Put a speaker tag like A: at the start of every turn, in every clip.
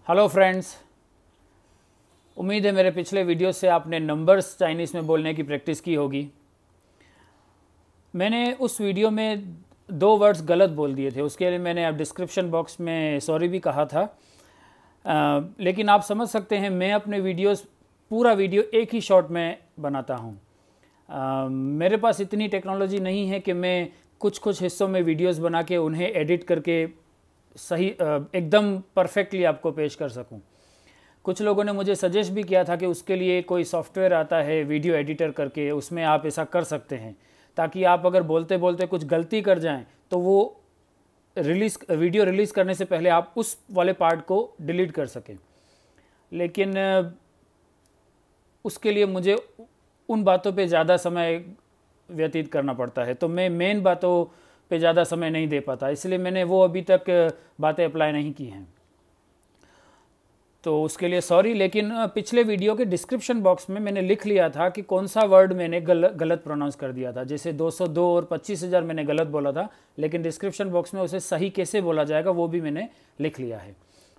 A: Hello friends, उम्मीद है मेरे पिछले वीडियो से आपने नंबर्स चाइनीज़ में बोलने की प्रैक्टिस की होगी। मैंने उस वीडियो में 2 वर्ड्स गलत बोल दिए थे, उसके लिए मैंने अब डिस्क्रिप्शन बॉक्स में सॉरी भी कहा था। लेकिन आप समझ सकते हैं, मैं अपने वीडियोस पूरा वीडियो एक ही शॉट में बनाता हूँ। मेरे पास इतनी टेक्नोलॉजी नहीं है कि मैं कुछ कुछ हिस्सों में वीडियोस बना के उन्हें एडिट करके सही एकदम परफेक्टली आपको पेश कर सकूं। कुछ लोगों ने मुझे सजेस्ट भी किया था कि उसके लिए कोई सॉफ्टवेयर आता है वीडियो एडिटर करके, उसमें आप ऐसा कर सकते हैं ताकि आप अगर बोलते बोलते कुछ गलती कर जाएं तो वो वीडियो रिलीज़ करने से पहले आप उस वाले पार्ट को डिलीट कर सकें। लेकिन उसके लिए मुझे उन बातों पे ज़्यादा समय व्यतीत करना पड़ता है, तो मैं मेन बातों पे ज़्यादा समय नहीं दे पाता, इसलिए मैंने वो अभी तक बातें अप्लाई नहीं की हैं, तो उसके लिए सॉरी। लेकिन पिछले वीडियो के डिस्क्रिप्शन बॉक्स में मैंने लिख लिया था कि कौन सा वर्ड मैंने गलत प्रोनाउंस कर दिया था। जैसे 202 और 25,000 मैंने गलत बोला था, लेकिन डिस्क्रिप्शन बॉक्स में उसे सही कैसे बोला जाएगा वो भी मैंने लिख लिया है।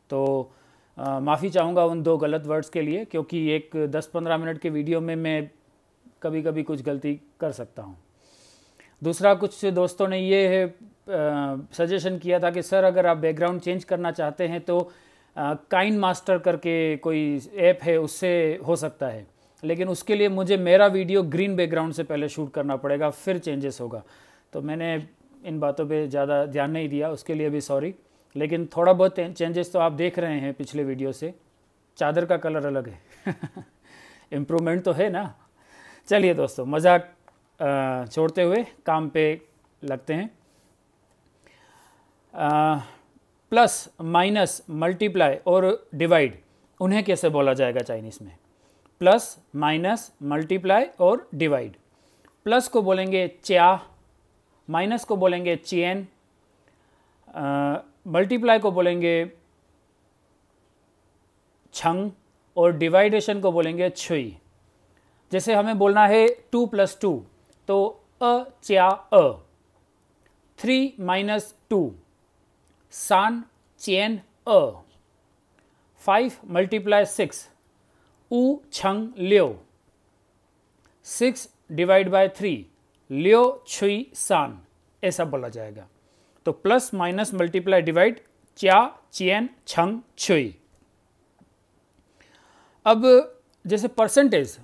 A: तो माफ़ी चाहूँगा उन 2 गलत वर्ड्स के लिए, क्योंकि एक 10-15 मिनट के वीडियो में मैं कभी कभी कुछ गलती कर सकता हूँ। दूसरा, कुछ दोस्तों ने ये सजेशन किया था कि सर अगर आप बैकग्राउंड चेंज करना चाहते हैं तो काइन मास्टर करके कोई ऐप है, उससे हो सकता है, लेकिन उसके लिए मुझे मेरा वीडियो ग्रीन बैकग्राउंड से पहले शूट करना पड़ेगा, फिर चेंजेस होगा। तो मैंने इन बातों पे ज़्यादा ध्यान नहीं दिया, उसके लिए भी सॉरी। लेकिन थोड़ा बहुत चेंजेस तो आप देख रहे हैं पिछले वीडियो से। चादर का कलर अलग है इम्प्रूवमेंट तो है ना। चलिए दोस्तों, मजाक छोड़ते हुए काम पे लगते हैं। प्लस, माइनस, मल्टीप्लाई और डिवाइड, उन्हें कैसे बोला जाएगा चाइनीज़ में? प्लस, माइनस, मल्टीप्लाई और डिवाइड। प्लस को बोलेंगे च्या, माइनस को बोलेंगे चियन, मल्टीप्लाई को बोलेंगे छंग और डिवाइडेशन को बोलेंगे छुई। जैसे हमें बोलना है 2 + 2, तो अ च्या अ। 3 - 2, सान चेन अ। 5 × 6, ऊ छंग लियो। 6 ÷ 3, लियो छुई सान, ऐसा बोला जाएगा। तो प्लस, माइनस, मल्टीप्लाई, डिवाइड, च्या, चेन, छंग, छुई। अब जैसे परसेंटेज,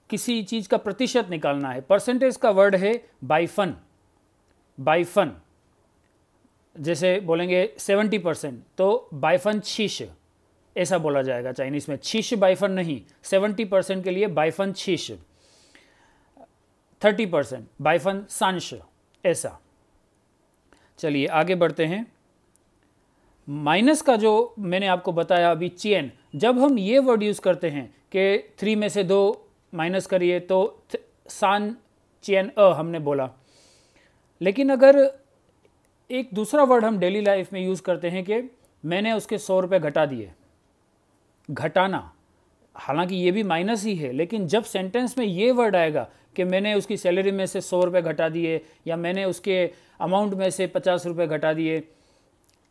A: किसी चीज़ का प्रतिशत निकालना है, परसेंटेज का वर्ड है बाइफन। बाइफन, जैसे बोलेंगे 70%, तो बाइफन छीश, ऐसा बोला जाएगा चाइनीज़ में। छीश बाइफन नहीं, 70% के लिए बाइफन छीश। 30% बाइफन सांश, ऐसा। चलिए आगे बढ़ते हैं। माइनस का जो मैंने आपको बताया अभी, चेन, जब हम ये वर्ड यूज़ करते हैं कि 3 में से 2 माइनस करिए, तो सान चेन अ हमने बोला। लेकिन अगर एक दूसरा वर्ड हम डेली लाइफ में यूज़ करते हैं कि मैंने उसके 100 रुपये घटा दिए, घटाना, हालांकि ये भी माइनस ही है, लेकिन जब सेंटेंस में ये वर्ड आएगा कि मैंने उसकी सैलरी में से 100 रुपये घटा दिए, या मैंने उसके अमाउंट में से 50 रुपये घटा दिए,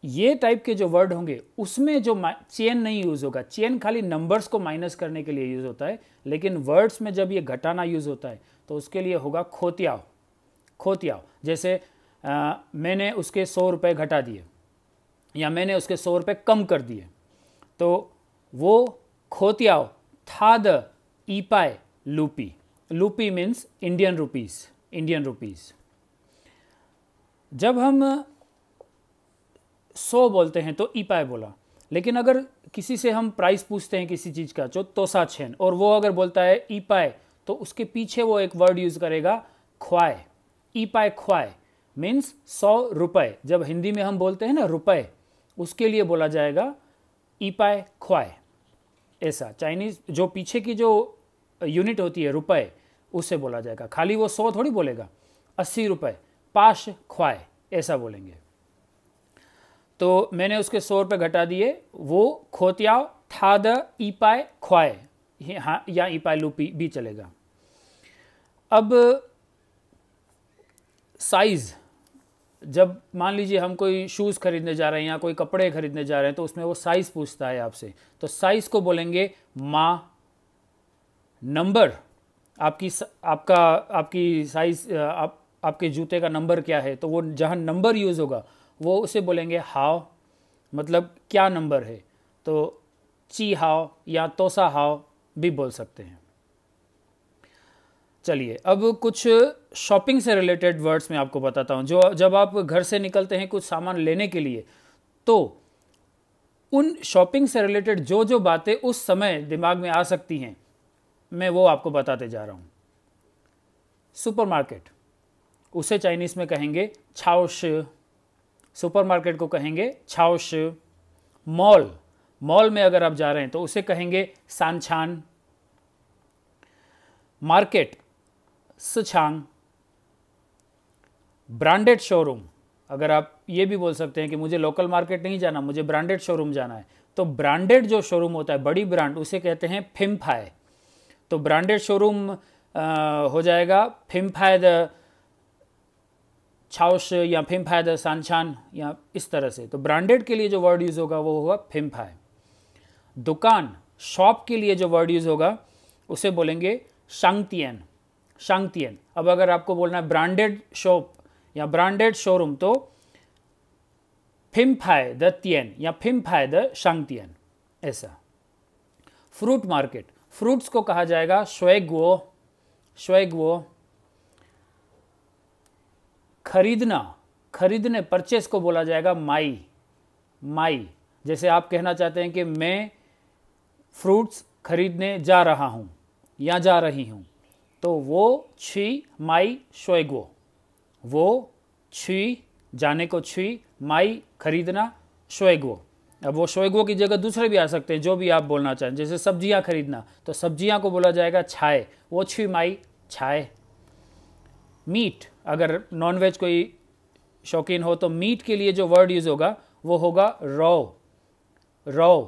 A: ये टाइप के जो वर्ड होंगे उसमें जो चेन नहीं यूज़ होगा। चेन खाली नंबर्स को माइनस करने के लिए यूज़ होता है, लेकिन वर्ड्स में जब ये घटाना यूज़ होता है तो उसके लिए होगा खोतियाओ। खोतियाओ, जैसे मैंने उसके 100 रुपये घटा दिए, या मैंने उसके 100 रुपये कम कर दिए, तो वो खोतियाओ था द ईपाई लूपी। लूपी means Indian rupees, Indian rupees. जब हम 100 बोलते हैं तो ईपाई बोला, लेकिन अगर किसी से हम प्राइस पूछते हैं किसी चीज़ का, जो तोसा छेन, और वो अगर बोलता है ईपाई, तो उसके पीछे वो एक वर्ड यूज़ करेगा ख्वाए। ईपाई ख्वाए मीन्स 100 रुपये। जब हिंदी में हम बोलते हैं ना रुपये, उसके लिए बोला जाएगा ईपाई ख्वाए, ऐसा। चाइनीज़ जो पीछे की जो यूनिट होती है रुपये, उससे बोला जाएगा। खाली वो 100 थोड़ी बोलेगा, 80 रुपये, पाश ख्वाए, ऐसा बोलेंगे। तो मैंने उसके 100 रुपये घटा दिए, वो खोतियाओ था द ईपाई ख्वाए, हाँ, या ईपाई लूपी भी चलेगा। अब साइज़, जब मान लीजिए हम कोई शूज़ खरीदने जा रहे हैं या कोई कपड़े खरीदने जा रहे हैं तो उसमें वो साइज़ पूछता है आपसे, तो साइज़ को बोलेंगे मा। नंबर, आपकी साइज़, आपके जूते का नंबर क्या है, तो वो जहाँ नंबर यूज़ होगा वो उसे बोलेंगे हाव, मतलब क्या नंबर है, तो ची हाव या तोसा हाव भी बोल सकते हैं। चलिए अब कुछ शॉपिंग से रिलेटेड वर्ड्स मैं आपको बताता हूँ। जो जब आप घर से निकलते हैं कुछ सामान लेने के लिए, तो उन शॉपिंग से रिलेटेड जो जो बातें उस समय दिमाग में आ सकती हैं, मैं वो आपको बताते जा रहा हूँ। सुपरमार्केट, उसे चाइनीज़ में कहेंगे छाओश, सुपरमार्केट को कहेंगे छाओश। मॉल, मॉल में अगर आप जा रहे हैं तो उसे कहेंगे सांछान। मार्केट सछांग। ब्रांडेड शोरूम, अगर आप ये भी बोल सकते हैं कि मुझे लोकल मार्केट नहीं जाना, मुझे ब्रांडेड शोरूम जाना है, तो ब्रांडेड जो शोरूम होता है, बड़ी ब्रांड, उसे कहते हैं फिम्फाई। तो ब्रांडेड शोरूम हो जाएगा फिम्फाई द छाओश या फिम्फाई द सांछान या इस तरह से। तो ब्रांडेड के लिए जो वर्ड यूज़ होगा वो होगा फिम्फाई। दुकान, शॉप के लिए जो वर्ड यूज़ होगा उसे बोलेंगे शांगतियन, शांगतियन। अब अगर आपको बोलना है ब्रांडेड शॉप या ब्रांडेड शोरूम, तो फिम्फाई द तियन या फिम्फाई द शांगतियन, ऐसा। फ्रूट मार्केट, फ्रूट्स को कहा जाएगा श्वेगवो, श्वेगवो। खरीदना, खरीदने, परचेस को बोला जाएगा माई, माई। जैसे आप कहना चाहते हैं कि मैं फ्रूट्स खरीदने जा रहा हूँ या जा रही हूँ, तो वो छी माई श्वेगवो, वो छी जाने को छी, माई खरीदना, श्वेगवो। अब वो श्वेगवो की जगह दूसरे भी आ सकते हैं, जो भी आप बोलना चाहें। जैसे सब्जियां खरीदना, तो सब्जियां को बोला जाएगा छाए, वो छी माई छाए। मीट, अगर नॉनवेज कोई शौकीन हो तो मीट के लिए जो वर्ड यूज़ होगा वो होगा रॉ, रॉ।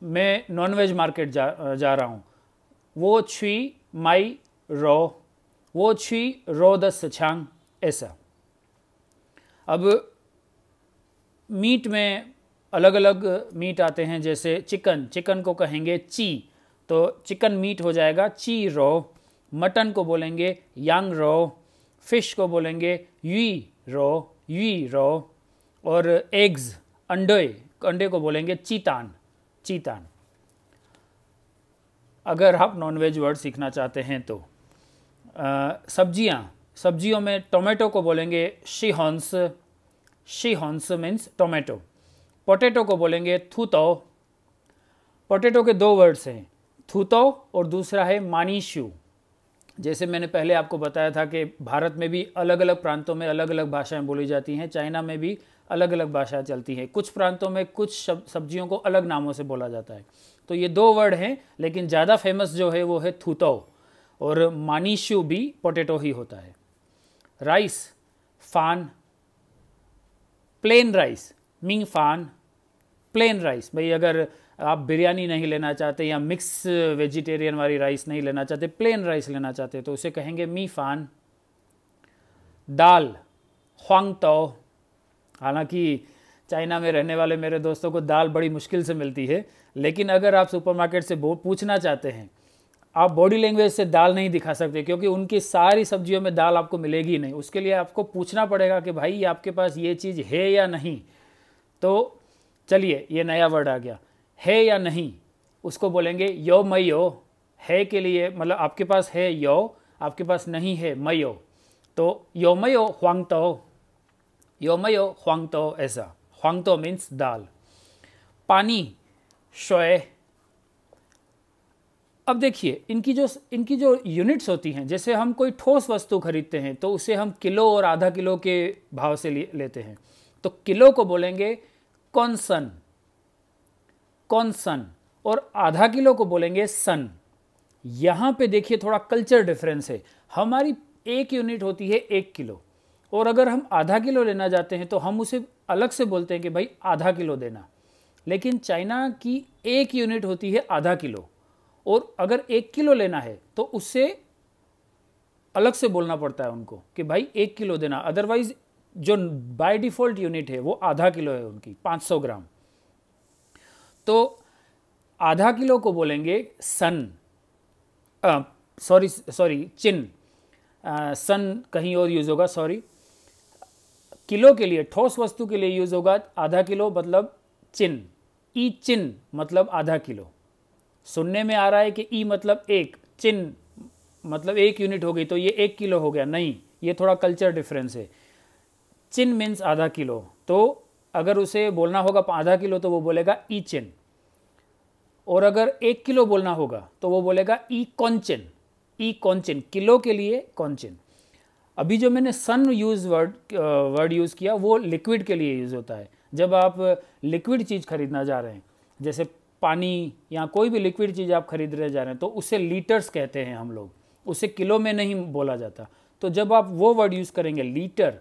A: मैं नॉनवेज मार्केट जा रहा हूँ, वो छी माई रॉ, वो छी रॉ द सछांग, ऐसा। अब मीट में अलग अलग मीट आते हैं, जैसे चिकन, चिकन को कहेंगे ची, तो चिकन मीट हो जाएगा ची रॉ। मटन को बोलेंगे यांग रॉ। फिश को बोलेंगे युई रॉ, युई रॉ। और एग्स, अंडे, अंडे को बोलेंगे चीतान, चीतान। अगर आप नॉनवेज वर्ड सीखना चाहते हैं तो सब्जियां, सब्जियों में टोमेटो को बोलेंगे शीहॉन्स, शीहॉन्स मीन्स टोमेटो। पोटैटो को बोलेंगे थूतो। पोटैटो के दो वर्ड्स हैं, थूतो और दूसरा है मानीशू। जैसे मैंने पहले आपको बताया था कि भारत में भी अलग अलग प्रांतों में अलग अलग भाषाएं बोली जाती हैं, चाइना में भी अलग अलग भाषाएं चलती हैं। कुछ प्रांतों में कुछ सब्जियों को अलग नामों से बोला जाता है। तो ये दो वर्ड हैं, लेकिन ज़्यादा फेमस जो है वो है थूतो, और मानीशू भी पोटैटो ही होता है। राइस, फान। प्लेन राइस, मिंग फान, प्लेन राइस। भाई अगर आप बिरयानी नहीं लेना चाहते या मिक्स वेजिटेरियन वाली राइस नहीं लेना चाहते, प्लेन राइस लेना चाहते, तो उसे कहेंगे मी फान। दाल, ह्वांग तो। हालांकि चाइना में रहने वाले मेरे दोस्तों को दाल बड़ी मुश्किल से मिलती है, लेकिन अगर आप सुपरमार्केट से पूछना चाहते हैं, आप बॉडी लैंग्वेज से दाल नहीं दिखा सकते, क्योंकि उनकी सारी सब्जियों में दाल आपको मिलेगी नहीं। उसके लिए आपको पूछना पड़ेगा कि भाई आपके पास ये चीज़ है या नहीं। तो चलिए, ये नया वर्ड आ गया, है या नहीं, उसको बोलेंगे यो मयो। है के लिए मतलब आपके पास है यो, आपके पास नहीं है मयो, तो यो मयो ह्वांग तो, यो मयो ह्वांग तो, ऐसा। ह्वांग तो मीन्स दाल। पानी, शोए। अब देखिए, इनकी जो यूनिट्स होती हैं, जैसे हम कोई ठोस वस्तु खरीदते हैं तो उसे हम किलो और आधा किलो के भाव से लेते हैं। तो किलो को बोलेंगे कॉन्सन, कॉन्सन, और आधा किलो को बोलेंगे सन। यहाँ पे देखिए थोड़ा कल्चर डिफरेंस है। हमारी एक यूनिट होती है 1 किलो, और अगर हम आधा किलो लेना जाते हैं तो हम उसे अलग से बोलते हैं कि भाई आधा किलो देना। लेकिन चाइना की एक यूनिट होती है आधा किलो, और अगर 1 किलो लेना है तो उससे अलग से बोलना पड़ता है उनको कि भाई 1 किलो देना, अदरवाइज जो बाय डिफ़ॉल्ट यूनिट है वो आधा किलो है उनकी, 500 ग्राम। तो आधा किलो को बोलेंगे सन, सॉरी चिन, सन कहीं और यूज़ होगा, सॉरी। किलो के लिए, ठोस वस्तु के लिए यूज़ होगा आधा किलो मतलब चिन, ई चिन मतलब आधा किलो। सुनने में आ रहा है कि ई मतलब 1, चिन मतलब 1 यूनिट हो गई तो ये 1 किलो हो गया, नहीं, ये थोड़ा कल्चर डिफरेंस है। चिन मीन्स आधा किलो, तो अगर उसे बोलना होगा आधा किलो तो वो बोलेगा ई चिन, और अगर 1 किलो बोलना होगा तो वो बोलेगा ई कॉन्चिन, ई कॉन्चिन, किलो के लिए कॉन्चिन। अभी जो मैंने सन वर्ड यूज़ किया वो लिक्विड के लिए यूज़ होता है। जब आप लिक्विड चीज़ खरीदना जा रहे हैं, जैसे पानी या कोई भी लिक्विड चीज़ आप खरीदने जा रहे हैं, तो उसे लीटर्स कहते हैं हम लोग, उसे किलो में नहीं बोला जाता। तो जब आप वो वर्ड यूज़ करेंगे लीटर,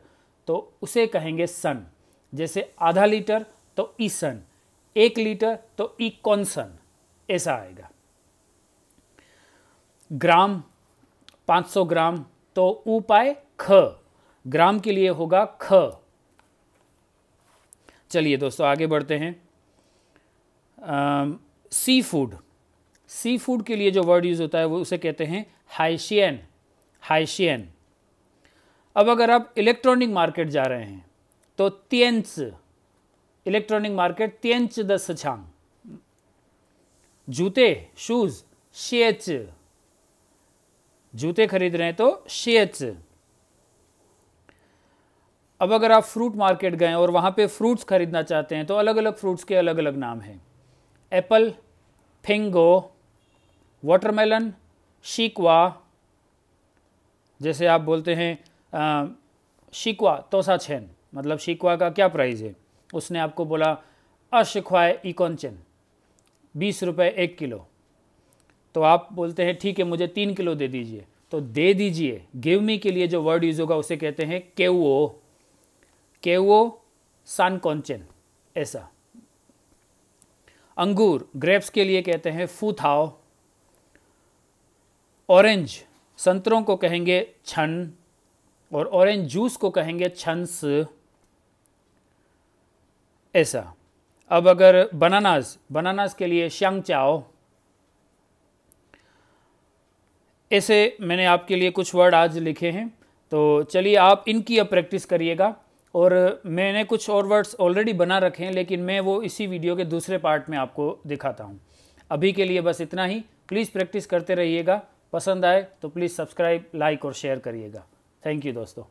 A: तो उसे कहेंगे सन। जैसे आधा लीटर तो ई सन, 1 लीटर तो ई कॉन्सन, ऐसा आएगा। ग्राम, 500 ग्राम तो ऊ पाए ख, ग्राम के लिए होगा ख। चलिए दोस्तों आगे बढ़ते हैं। सी फूड, सी फूड के लिए जो वर्ड यूज़ होता है वो उसे कहते हैं हाइशियन, हाइशियन। अब अगर आप इलेक्ट्रॉनिक मार्केट जा रहे हैं तो तियंच, इलेक्ट्रॉनिक मार्केट तियंच द सछांग। जूते, शूज, शेच, जूते खरीद रहे हैं तो शेच। अब अगर आप फ्रूट मार्केट गए और वहाँ पे फ्रूट्स खरीदना चाहते हैं तो अलग अलग फ्रूट्स के अलग अलग नाम हैं। एप्पल, फिंगो, वाटरमेलन, शिकवा। जैसे आप बोलते हैं शिकवा तोसा छेन, मतलब शिकवा का क्या प्राइस है, उसने आपको बोला अशिकवाए इकोनचेन, 20 रुपये 1 किलो। तो आप बोलते हैं ठीक है मुझे 3 किलो दे दीजिए, तो दे दीजिए, गिव मी के लिए जो वर्ड यूज़ होगा उसे कहते हैं केवो, केवो सान कॉन्चेन, ऐसा। अंगूर, ग्रेप्स के लिए कहते हैं फूथाओ। ऑरेंज, संतरों को कहेंगे छन, और ऑरेंज जूस को कहेंगे छंस, ऐसा। अब अगर बनानास, बनानास के लिए श्यांग चाओ। ऐसे मैंने आपके लिए कुछ वर्ड आज लिखे हैं, तो चलिए आप इनकी अब प्रैक्टिस करिएगा। और मैंने कुछ और वर्ड्स ऑलरेडी बना रखे हैं, लेकिन मैं वो इसी वीडियो के दूसरे पार्ट में आपको दिखाता हूँ। अभी के लिए बस इतना ही। प्लीज़ प्रैक्टिस करते रहिएगा। पसंद आए तो प्लीज़ सब्सक्राइब, लाइक और शेयर करिएगा। थैंक यू दोस्तों।